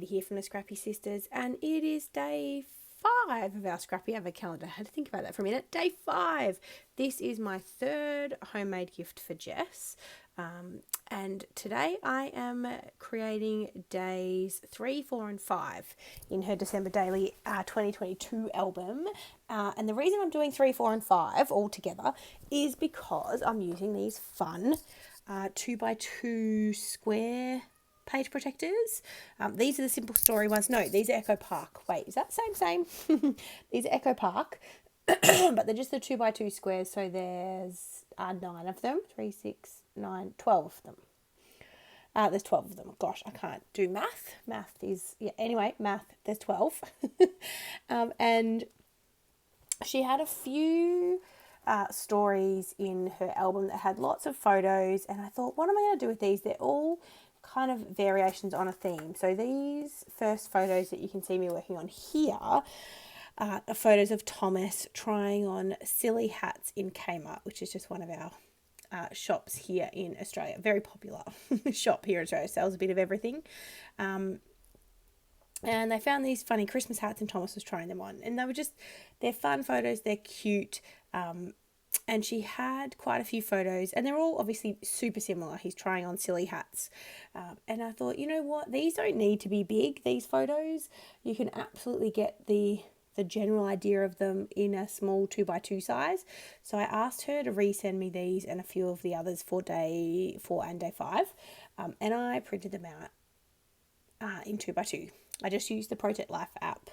Katie here from the Scrappy Sisters, and it is day 5 of our Scrappy Ever calendar. I had to think about that for a minute. Day 5. This is my third homemade gift for Jess. And today I am creating days 3, 4 and 5 in her December Daily 2022 album. And the reason I'm doing 3, 4 and 5 all together is because I'm using these fun 2x2 square page protectors. These are the Simple Story ones. No, these are Echo Park. Wait, is that same? These are Echo Park, but they're just the 2x2 squares. So there's 9 of them. 3, 6, 9, 12 of them. There's 12 of them. Gosh, I can't do math. Math is, anyway, there's 12. And she had a few stories in her album that had lots of photos, and I thought, what am I going to do with these? They're all kind of variations on a theme. So these first photos that you can see me working on here are photos of Thomas trying on silly hats in Kmart, which is just one of our shops here in Australia. Very popular shop here in Australia. Sells a bit of everything. And they found these funny Christmas hats and Thomas was trying them on. And they're fun photos. They're cute. And she had quite a few photos, and they're all obviously super similar. He's trying on silly hats. And I thought, you know what? These don't need to be big, these photos. You can absolutely get the general idea of them in a small 2x2 size. So I asked her to resend me these and a few of the others for day 4 and day 5. And I printed them out in 2x2. I just used the Protect Life app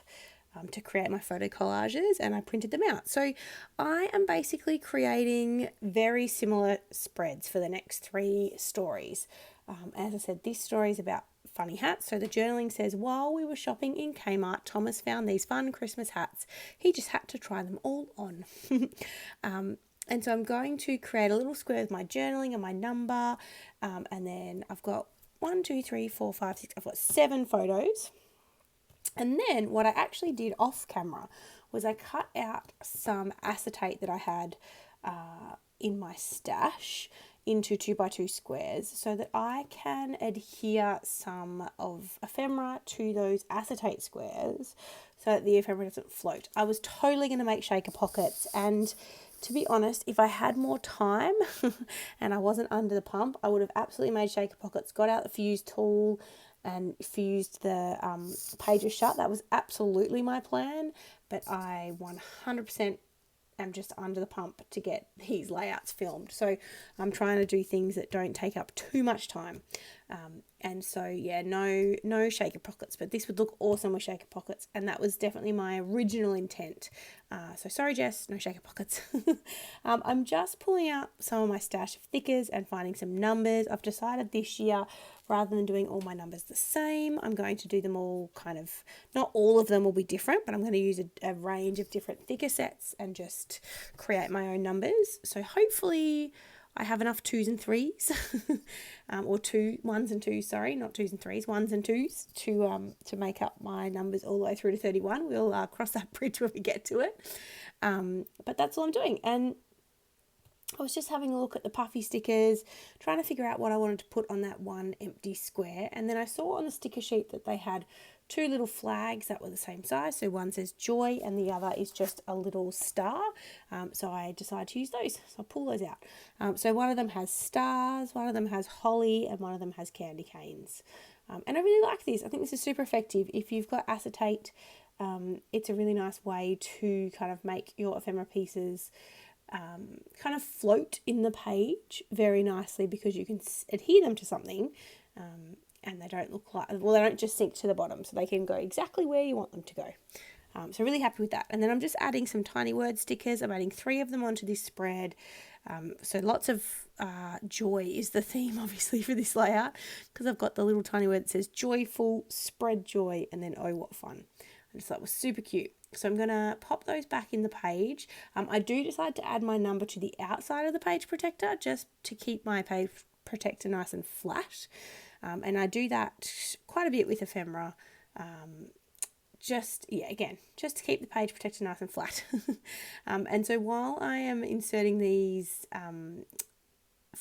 to create my photo collages, and I printed them out. So I am basically creating very similar spreads for the next 3 stories. As I said, this story is about funny hats. So the journaling says, while we were shopping in Kmart, Thomas found these fun Christmas hats. He just had to try them all on. And so I'm going to create a little square with my journaling and my number. And then I've got 1, 2, 3, 4, 5, 6. I've got 7 photos. And then what I actually did off camera was I cut out some acetate that I had in my stash into 2x2 squares so that I can adhere some of ephemera to those acetate squares so that the ephemera doesn't float. I was totally going to make shaker pockets, and to be honest, if I had more time and I wasn't under the pump, I would have absolutely made shaker pockets, got out the fuse tool and fused the pages shut. That was absolutely my plan, but I 100% am just under the pump to get these layouts filmed. So I'm trying to do things that don't take up too much time. And so, no shaker pockets, but this would look awesome with shaker pockets. And that was definitely my original intent. So sorry, Jess, no shaker pockets. I'm just pulling out some of my stash of thickers and finding some numbers. I've decided this year, rather than doing all my numbers the same, I'm going to do them all not all of them will be different, but I'm going to use a range of different thicker sets and just create my own numbers. So hopefully I have enough 2s and 3s, or 1s and 2s, sorry, not 2s and 3s, 1s and 2s to make up my numbers all the way through to 31. We'll cross that bridge when we get to it. But that's all I'm doing. And I was just having a look at the puffy stickers, trying to figure out what I wanted to put on that one empty square. And then I saw on the sticker sheet that they had 2 little flags that were the same size. So one says joy and the other is just a little star. So I decided to use those. So I'll pull those out. So one of them has stars, one of them has holly, and one of them has candy canes. And I really like this. I think this is super effective. If you've got acetate, it's a really nice way to kind of make your ephemera pieces kind of float in the page very nicely, because you can adhere them to something, and they don't they don't just sink to the bottom, so they can go exactly where you want them to go. So really happy with that. And then I'm just adding some tiny word stickers. I'm adding 3 of them onto this spread. So lots of joy is the theme, obviously, for this layout, because I've got the little tiny word that says joyful, spread joy, and then oh, what fun. I just thought it was super cute. So I'm going to pop those back in the page. I do decide to add my number to the outside of the page protector just to keep my page protector nice and flat. And I do that quite a bit with ephemera. Just to keep the page protector nice and flat. And so while I am inserting these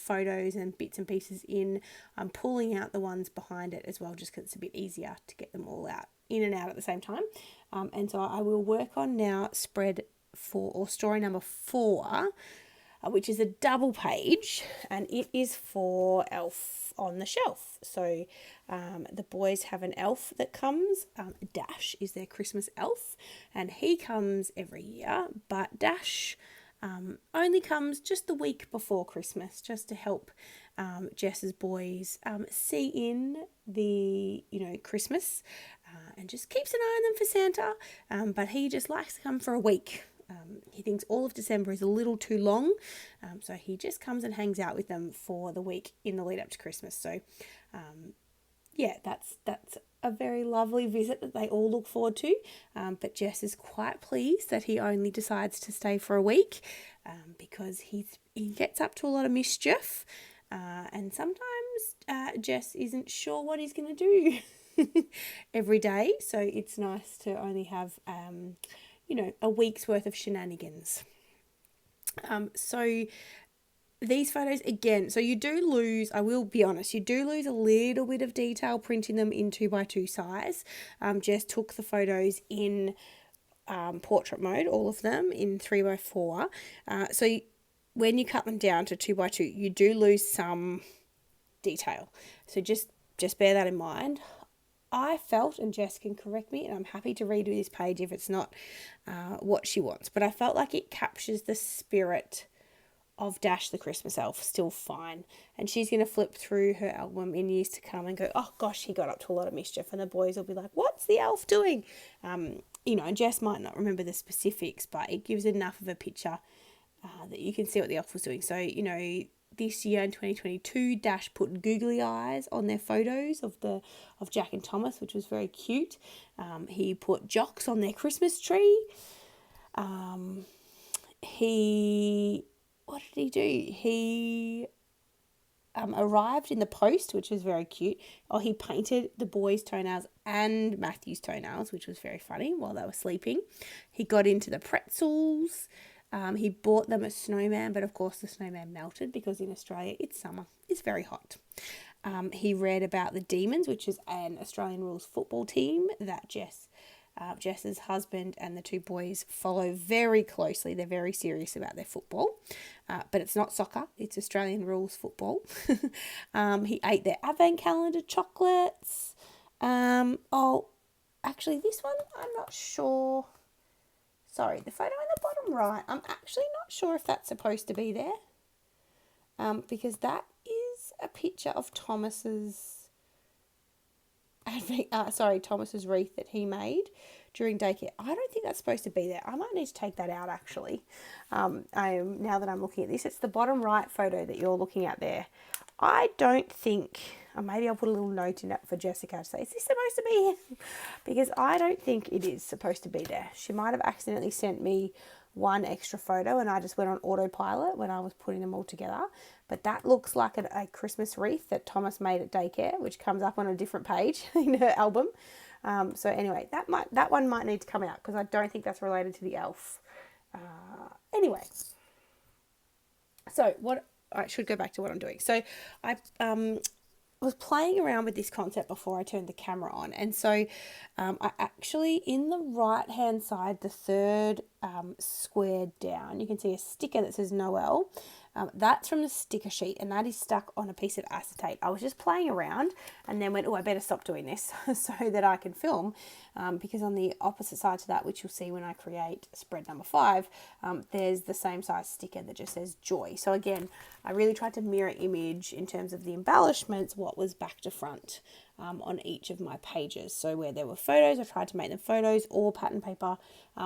photos and bits and pieces in. I'm pulling out the ones behind it as well, just because it's a bit easier to get them all out, in and out at the same time. And so I will work on now spread 4 or story number 4, which is a double page, and it is for Elf on the Shelf. So the boys have an elf that comes. Dash is their Christmas elf, and he comes every year, but Dash only comes just the week before Christmas, just to help Jess's boys see in the, Christmas, and just keeps an eye on them for Santa. But he just likes to come for a week. He thinks all of December is a little too long, so he just comes and hangs out with them for the week in the lead up to Christmas. So, that's a very lovely visit that they all look forward to. But Jess is quite pleased that he only decides to stay for a week, because he gets up to a lot of mischief, and sometimes Jess isn't sure what he's going to do every day. So it's nice to only have a week's worth of shenanigans. So these photos, again, so you do lose, I will be honest, you do lose a little bit of detail printing them in 2x2 size. Jess took the photos in portrait mode, all of them in 3x4. So when you cut them down to 2x2, you do lose some detail. So just bear that in mind. I felt, and Jess can correct me, and I'm happy to redo this page if it's not what she wants, but I felt like it captures the spirit of Dash the Christmas elf still fine. And she's going to flip through her album in years to come and go, oh gosh, he got up to a lot of mischief, and the boys will be like, what's the elf doing? Jess might not remember the specifics, but it gives enough of a picture that you can see what the elf was doing. So, this year in 2022, Dash put googly eyes on their photos of Jack and Thomas, which was very cute. He put jocks on their Christmas tree. What did he do? He arrived in the post, which was very cute. He painted the boys' toenails and Matthew's toenails, which was very funny while they were sleeping. He got into the pretzels. He bought them a snowman, but of course the snowman melted because in Australia it's summer. It's very hot. He read about the Demons, which is an Australian rules football team that Jess's husband and the 2 boys follow very closely. They're very serious about their football, but it's not soccer. It's Australian rules football. He ate their advent calendar chocolates. Actually, this one I'm not sure. Sorry, the photo in the bottom right, I'm actually not sure if that's supposed to be there, because that is a picture of Thomas's wreath that he made during daycare. I don't think that's supposed to be there. I might need to take that out, actually. Now that I'm looking at this, it's the bottom right photo that you're looking at there. I don't think, or maybe I'll put a little note in it for Jessica to say, is this supposed to be here? Because I don't think it is supposed to be there. She might have accidentally sent me one extra photo and I just went on autopilot when I was putting them all together. But that looks like a Christmas wreath that Thomas made at daycare, which comes up on a different page in her album. So anyway, that one might need to come out because I don't think that's related to the elf. Anyway, so I should go back to what I'm doing. So I was playing around with this concept before I turned the camera on. And so I actually, in the right-hand side, the third square down, you can see a sticker that says Noel. That's from the sticker sheet, and that is stuck on a piece of acetate. I was just playing around and then went, I better stop doing this so that I can film, because on the opposite side to that, which you'll see when I create spread number 5, there's the same size sticker that just says joy. So again, I really tried to mirror image in terms of the embellishments, what was back to front on each of my pages. So where there were photos, I tried to make them photos or pattern paper.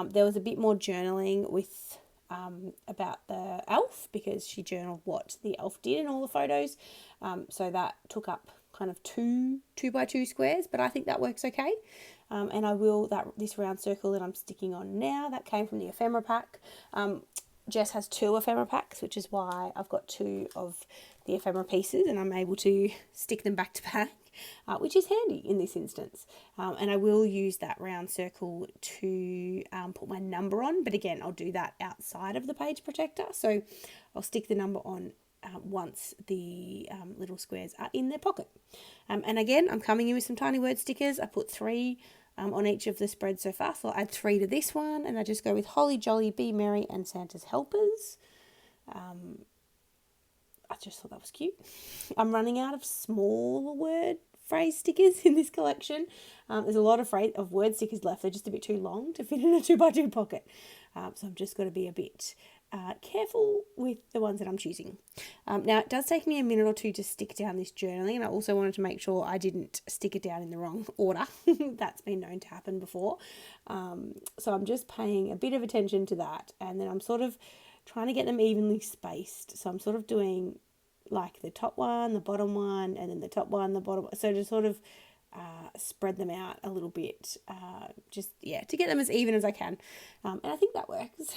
There was a bit more journaling with about the elf, because she journaled what the elf did in all the photos. So that took up kind of 2 by 2 squares, but I think that works okay. And I will, this round circle that I'm sticking on now, that came from the ephemera pack. Jess has 2 ephemera packs, which is why I've got 2 of the ephemera pieces and I'm able to stick them back to back, which is handy in this instance. And I will use that round circle to put my number on, but again, I'll do that outside of the page protector. So I'll stick the number on once the little squares are in their pocket. And again, I'm coming in with some tiny word stickers. I put 3 on each of the spreads so far, so I'll add 3 to this one, and I just go with Holly Jolly, Be Merry, and Santa's Helpers. I just thought that was cute. I'm running out of smaller word phrase stickers in this collection. There's a lot of word stickers left. They're just a bit too long to fit in a 2x2 pocket. So I'm just got to be a bit careful with the ones that I'm choosing. Now, it does take me a minute or two to stick down this journaling, and I also wanted to make sure I didn't stick it down in the wrong order. That's been known to happen before. So I'm just paying a bit of attention to that, and then I'm sort of trying to get them evenly spaced. So I'm sort of doing like the top one, the bottom one, and then the top one, the bottom one. So to sort of spread them out a little bit, to get them as even as I can. And I think that works.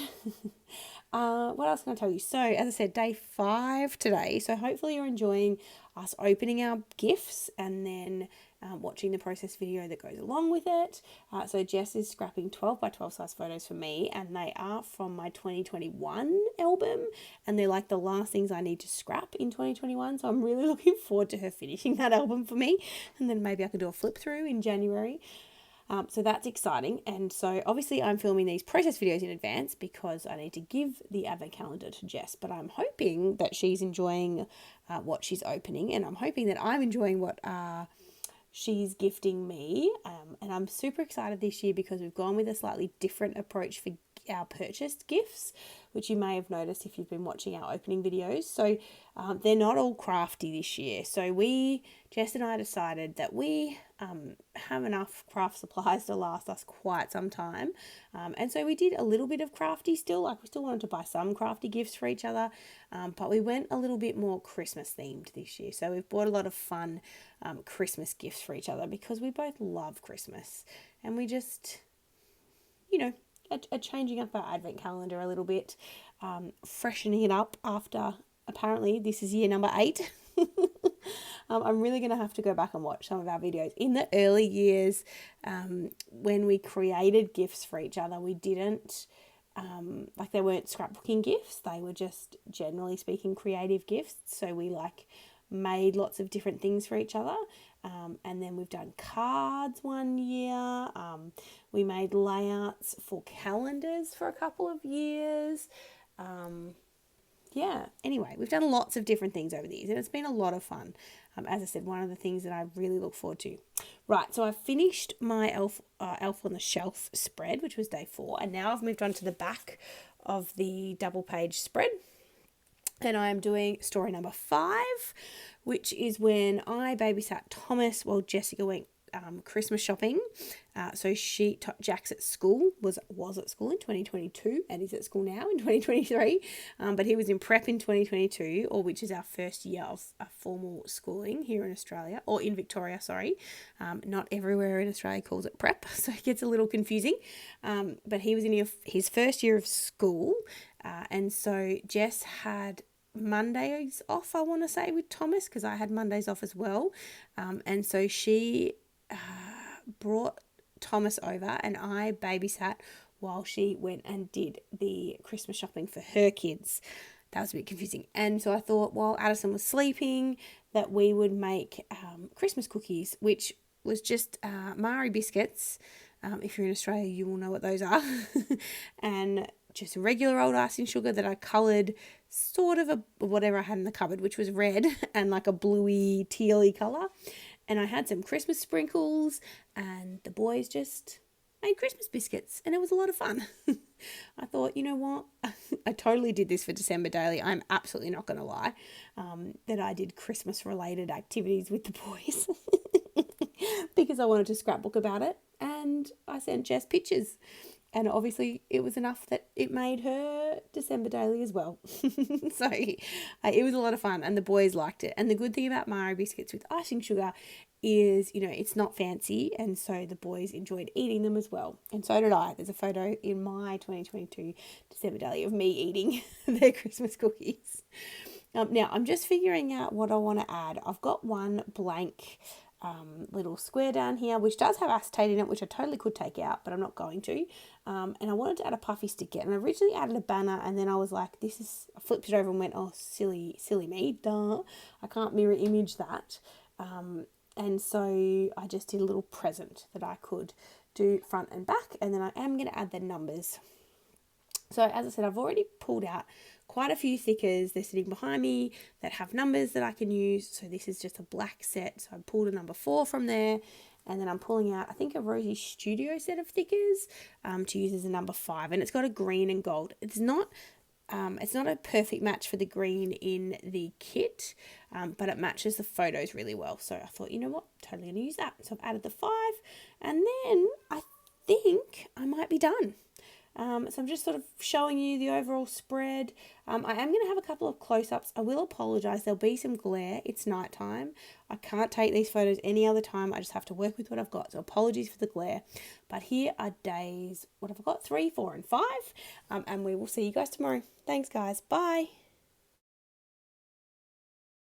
What else can I tell you? So, as I said, day 5 today. So hopefully you're enjoying us opening our gifts and then watching the process video that goes along with it. So Jess is scrapping 12x12 size photos for me, and they are from my 2021 album, and they're like the last things I need to scrap in 2021. So I'm really looking forward to her finishing that album for me, and then maybe I can do a flip through in January. So that's exciting. And so obviously I'm filming these process videos in advance because I need to give the advent calendar to Jess, but I'm hoping that she's enjoying what she's opening, and I'm hoping that I'm enjoying what she's gifting me. And I'm super excited this year because we've gone with a slightly different approach for our purchased gifts, which you may have noticed if you've been watching our opening videos. So they're not all crafty this year. So Jess and I decided that we have enough craft supplies to last us quite some time. And so we did a little bit of crafty still, like we still wanted to buy some crafty gifts for each other, but we went a little bit more Christmas themed this year. So we've bought a lot of fun Christmas gifts for each other because we both love Christmas, and we just, are changing up our advent calendar a little bit, freshening it up after apparently this is year number 8. I'm really going to have to go back and watch some of our videos. In the early years, when we created gifts for each other, we didn't, they weren't scrapbooking gifts. They were just, generally speaking, creative gifts. So we made lots of different things for each other. And then we've done cards one year. We made layouts for calendars for a couple of years. Anyway, we've done lots of different things over the years, and it's been a lot of fun. As I said, one of the things that I really look forward to. Right, so I've finished my Elf on the Shelf spread, which was day 4, and now I've moved on to the back of the double page spread. And I am doing story number 5, which is when I babysat Thomas while Jessica went Christmas shopping. So Jack's at school, was at school in 2022 and is at school now in 2023. But he was in prep in 2022, which is our first year of formal schooling here in Australia, or in Victoria, sorry. Not everywhere in Australia calls it prep, so it gets a little confusing. But he was in his first year of school, and so Jess had Mondays off, I want to say, with Thomas, because I had Mondays off as well. And so she brought Thomas over and I babysat while she went and did the Christmas shopping for her kids. That was a bit confusing. And so I thought while Addison was sleeping that we would make Christmas cookies, which was just Marie biscuits. If you're in Australia, you will know what those are. And just regular old icing sugar that I coloured sort of whatever I had in the cupboard, which was red and like a bluey, tealy colour. And I had some Christmas sprinkles, and the boys just made Christmas biscuits, and it was a lot of fun. I thought, you know what? I totally did this for December Daily. I'm absolutely not going to lie, that I did Christmas-related activities with the boys because I wanted to scrapbook about it, and I sent Jess pictures. And obviously it was enough that it made her December Daily as well. So it was a lot of fun, and the boys liked it. And the good thing about Marie biscuits with icing sugar is, it's not fancy, and so the boys enjoyed eating them as well. And so did I. There's a photo in my 2022 December Daily of me eating their Christmas cookies. Now I'm just figuring out what I want to add. I've got one blank little square down here, which does have acetate in it, which I totally could take out, but I'm not going to. And I wanted to add a puffy sticker, and I originally added a banner, and then I was like, I flipped it over and went, oh, silly me, duh, I can't mirror image that. And so I just did a little present that I could do front and back, and then I am going to add the numbers. So as I said, I've already pulled out quite a few stickers. They're sitting behind me that have numbers that I can use. So this is just a black set. So I pulled a number 4 from there, and then I'm pulling out, I think, a Rosie Studio set of stickers to use as a number 5, and it's got a green and gold. It's not a perfect match for the green in the kit, but it matches the photos really well. So I thought, you know what, totally gonna use that. So I've added the 5, and then I think I might be done. So I'm just sort of showing you the overall spread. I am going to have a couple of close-ups. I will apologise. There'll be some glare. It's nighttime. I can't take these photos any other time. I just have to work with what I've got. So apologies for the glare. But here are days, what have I got? 3, 4, and 5. And we will see you guys tomorrow. Thanks, guys. Bye.